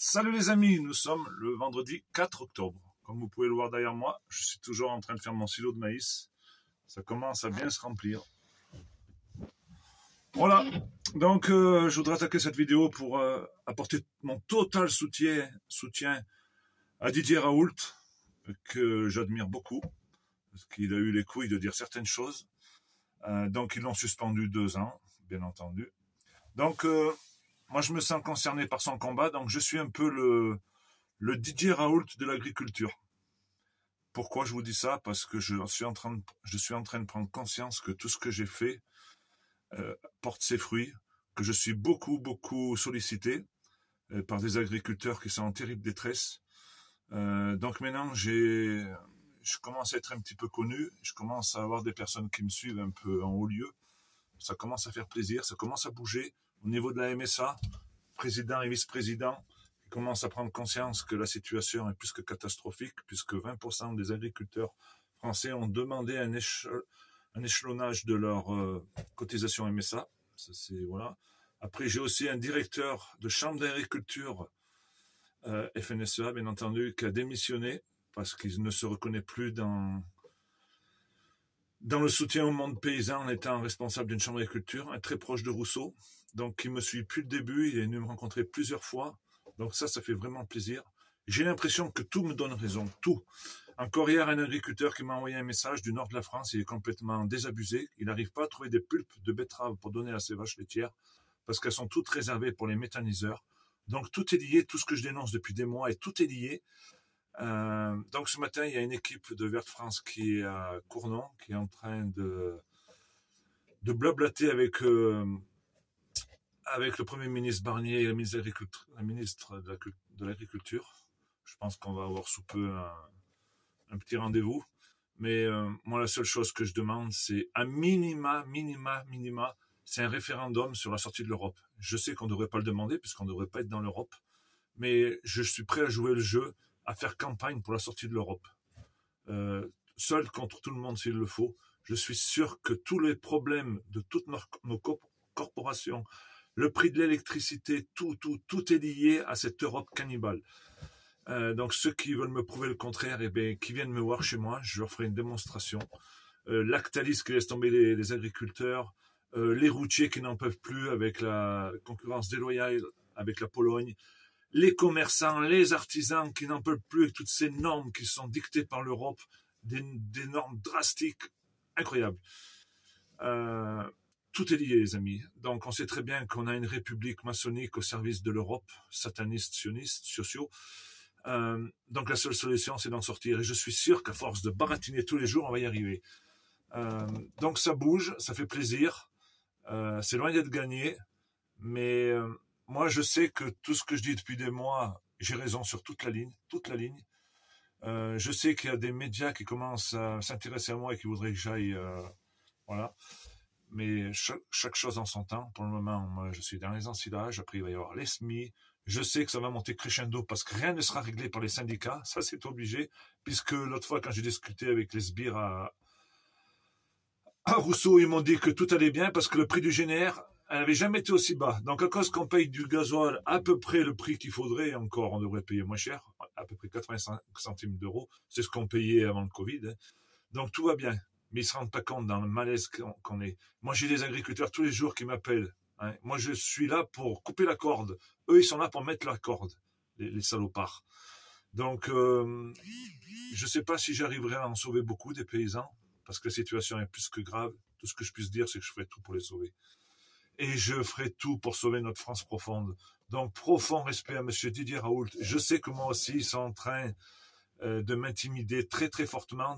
Salut les amis, nous sommes le vendredi 4 octobre. Comme vous pouvez le voir derrière moi, je suis toujours en train de faire mon silo de maïs. Ça commence à bien se remplir. Voilà, donc je voudrais attaquer cette vidéo pour apporter mon total soutien à Didier Raoult, que j'admire beaucoup, parce qu'il a eu les couilles de dire certaines choses. Donc ils l'ont suspendu 2 ans, bien entendu. Donc moi je me sens concerné par son combat, donc je suis un peu le Didier Raoult de l'agriculture. Pourquoi je vous dis ça? Parce que je suis en train de prendre conscience que tout ce que j'ai fait porte ses fruits, que je suis beaucoup sollicité par des agriculteurs qui sont en terrible détresse. Donc maintenant, je commence à être un petit peu connu, je commence à avoir des personnes qui me suivent un peu en haut lieu. Ça commence à faire plaisir, ça commence à bouger. Au niveau de la MSA, président et vice-président, ils commencent à prendre conscience que la situation est plus que catastrophique, puisque 20% des agriculteurs français ont demandé un échelonnage de leur cotisation MSA. Ça, voilà. Après, j'ai aussi un directeur de chambre d'agriculture FNSEA, bien entendu, qui a démissionné parce qu'il ne se reconnaît plus dans le soutien au monde paysan en étant responsable d'une chambre d'agriculture, très proche de Rousseau. Donc, il me suit depuis le début, il est venu me rencontrer plusieurs fois. Donc ça fait vraiment plaisir. J'ai l'impression que tout me donne raison, tout. Encore hier, un agriculteur qui m'a envoyé un message du nord de la France, il est complètement désabusé. Il n'arrive pas à trouver des pulpes de betteraves pour donner à ses vaches laitières, parce qu'elles sont toutes réservées pour les méthaniseurs. Donc tout est lié, tout ce que je dénonce depuis des mois, et tout est lié. Donc ce matin, il y a une équipe de Verte France qui est à Cournon, qui est en train de blablater avec le Premier ministre Barnier et la ministre de l'Agriculture. Je pense qu'on va avoir sous peu un petit rendez-vous. Mais moi, la seule chose que je demande, c'est un minima, c'est un référendum sur la sortie de l'Europe. Je sais qu'on ne devrait pas le demander, puisqu'on ne devrait pas être dans l'Europe. Mais je suis prêt à jouer le jeu, à faire campagne pour la sortie de l'Europe. Seul contre tout le monde s'il le faut. Je suis sûr que tous les problèmes de toutes nos corporations, le prix de l'électricité, tout est lié à cette Europe cannibale. Donc ceux qui veulent me prouver le contraire, qui viennent me voir chez moi, je leur ferai une démonstration. Lactalis qui laisse tomber les agriculteurs, les routiers qui n'en peuvent plus avec la concurrence déloyale avec la Pologne, les commerçants, les artisans qui n'en peuvent plus avec toutes ces normes qui sont dictées par l'Europe, des normes drastiques, incroyables. Tout est lié, les amis. Donc, on sait très bien qu'on a une république maçonnique au service de l'Europe, sataniste, sioniste, sociaux. Donc, la seule solution, c'est d'en sortir. Et je suis sûr qu'à force de baratiner tous les jours, on va y arriver. Donc, ça bouge, ça fait plaisir. C'est loin d'être gagné. Mais moi, je sais que tout ce que je dis depuis des mois, j'ai raison sur toute la ligne. Je sais qu'il y a des médias qui commencent à s'intéresser à moi et qui voudraient que j'aille... voilà. Mais chaque chose en son temps. Pour le moment, moi, je suis dans les ensilages. Après, il va y avoir les SMI. Je sais que ça va monter crescendo parce que rien ne sera réglé par les syndicats. Ça, c'est obligé. Puisque l'autre fois, quand j'ai discuté avec les sbires à Rousseau, ils m'ont dit que tout allait bien parce que le prix du GNR n'avait jamais été aussi bas. Donc, à cause qu'on paye du gasoil à peu près le prix qu'il faudrait, encore, on devrait payer moins cher, à peu près 85 centimes d'euros. C'est ce qu'on payait avant le Covid. Donc, tout va bien. Mais ils ne se rendent pas compte dans le malaise qu'on est. Moi, j'ai des agriculteurs tous les jours qui m'appellent. Hein. Moi, je suis là pour couper la corde. Eux, ils sont là pour mettre la corde, les salopards. Donc, je ne sais pas si j'arriverai à en sauver beaucoup des paysans, parce que la situation est plus que grave. Tout ce que je puisse dire, c'est que je ferai tout pour les sauver. Et je ferai tout pour sauver notre France profonde. Donc, profond respect à M. Didier Raoult. Je sais que moi aussi, ils sont en train de m'intimider très fortement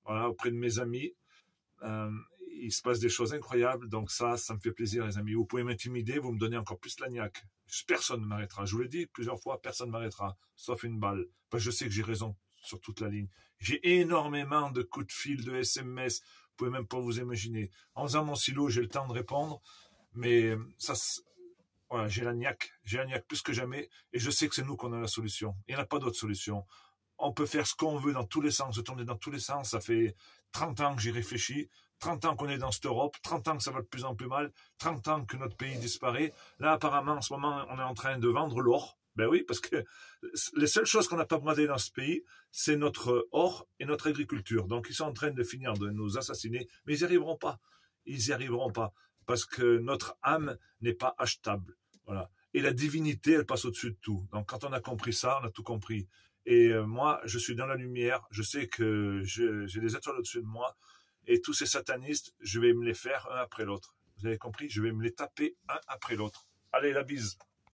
auprès de mes amis. Il se passe des choses incroyables, donc ça me fait plaisir, les amis. Vous pouvez m'intimider, vous me donnez encore plus la niaque. Personne ne m'arrêtera. Je vous l'ai dit plusieurs fois, personne ne m'arrêtera, sauf une balle. Parce que je sais que j'ai raison sur toute la ligne. J'ai énormément de coups de fil, de SMS, vous pouvez même pas vous imaginer. En faisant mon silo, j'ai le temps de répondre, mais ça, voilà, j'ai la niaque plus que jamais, et je sais que c'est nous qu'on a la solution. Il n'y en a pas d'autre solution. On peut faire ce qu'on veut dans tous les sens, tourner dans tous les sens. Ça fait 30 ans que j'y réfléchis, 30 ans qu'on est dans cette Europe, 30 ans que ça va de plus en plus mal, 30 ans que notre pays disparaît. Là, apparemment, en ce moment, on est en train de vendre l'or. Ben oui, parce que les seules choses qu'on n'a pas bradées dans ce pays, c'est notre or et notre agriculture. Donc ils sont en train de finir de nous assassiner, mais ils n'y arriveront pas. Ils n'y arriveront pas, parce que notre âme n'est pas achetable. Voilà. Et la divinité, elle passe au-dessus de tout. Donc quand on a compris ça, on a tout compris. Et moi, je suis dans la lumière, je sais que j'ai des étoiles au-dessus de moi, et tous ces satanistes, je vais me les faire un après l'autre. Vous avez compris? Je vais me les taper un après l'autre. Allez, la bise.